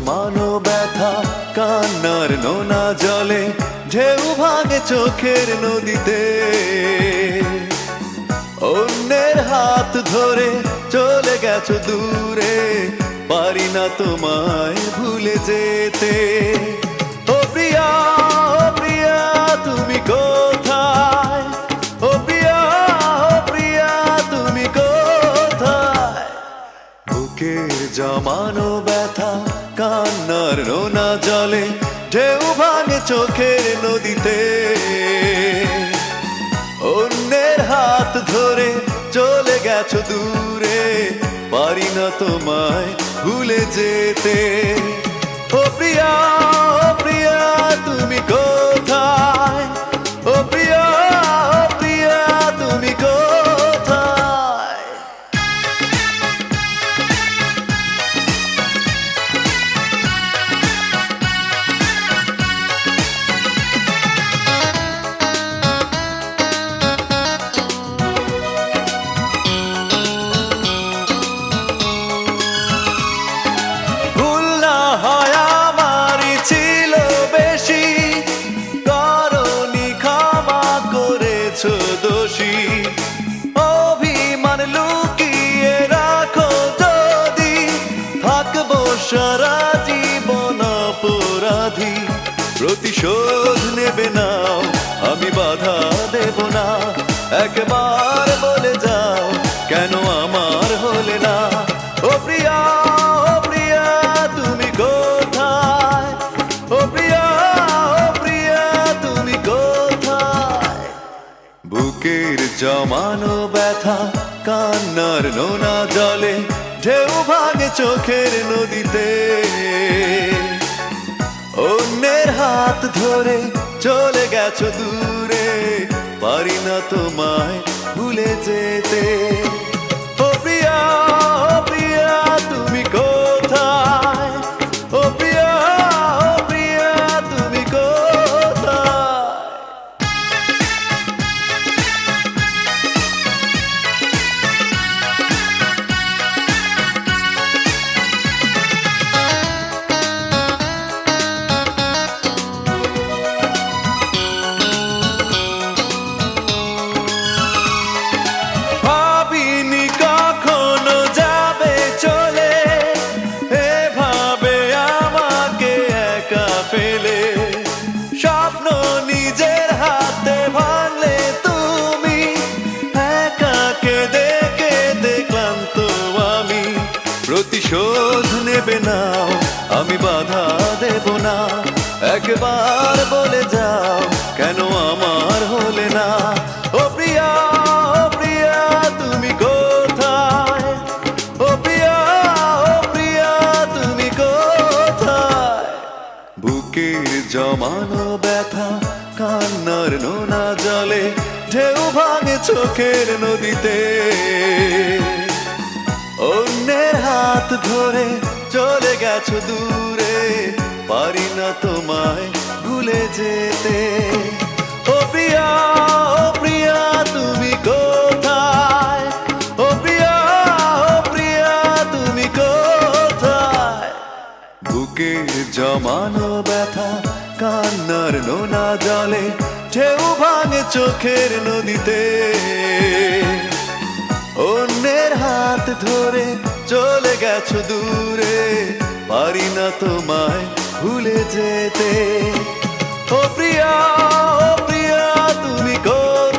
জমানো ব্যথা কান্নার নোনা জলে ঢেউ ভাঙে চোখের নদীতে। অন্যের হাত ধরে চলে গেছো দূরে, পারি না তোমায় ভুলে যেতে। ও প্রিয়া, ও প্রিয়া তুমি কোথায়? ও প্রিয়া, ও প্রিয়া তুমি কোথায়? বুকের জমানো ব্যথা কান্নার নোনা জলে ঢেউ ভাঙে চোখের নদীতে। অন্যের হাত ধরে চলে গেছো দূরে, পারি না তোমায় ভুলে যেতে। ও প্রিয়া, ও প্রিয়া তুমি কোথায়? ও প্রিয়া, ও প্রিয়া তুমি কোথায়? দোষী অভিমান লুকিয়ে রাখো যদি, থাকবো সারা জীবন অপরাধী। প্রতিশোধ নেবে নাও, আমি বাধা দেব না। একবার বলে যাও কেন আমার হলে না? ও প্রিয়া, ও প্রিয়া তুমি কোথায়? ও প্রিয়া, ও প্রিয়া তুমি কোথায়? বুকের জমানো ব্যথা কান্নার নোনা জলে ঢেউ ভাঙে চোখের নদীতে। অন্যের হাত ধরে চলে গেছো দূরে, পারি না তোমায় ভুলে যেতে। ও প্রিয়া, ও প্রিয়া তুমি কোথায়? ও প্রিয়া, ও প্রিয়া তুমি কোথায়? স্বপ্ন নিজের হাতে ভাঙলে তুমি, একা কেঁদে কেঁদে ক্লান্ত আমি। প্রতিশোধ নেবে নাও, আমি বাধা দেব না। একবার বলে যাও কেন আমার হলে না? ও প্রিয়া, ও প্রিয়া তুমি কোথায়? ও প্রিয়া, ও প্রিয়া তুমি কোথায়? বুকের জমানো ব্যথা কান্নার নোনা জলে ঢেউ ভাঙে চোখের নদীতে। অন্যের হাত ধরে চলে গেছো দূরে, পারি না তোমায় ভুলে যেতে। ও প্রিয়া, ও প্রিয়া তুমি কোথায়? ও প্রিয়া, ও প্রিয়া তুমি কোথায়? বুকের জমানো ব্যথা কান্নার নোনা জলে ঢেউ ভাঙে চোখের নদীতে। অন্যের হাত ধরে চলে গেছো দূরে, পারি না তোমায় ভুলে যেতে। ও প্রিয়া, ও প্রিয়া তুমি কোথায়?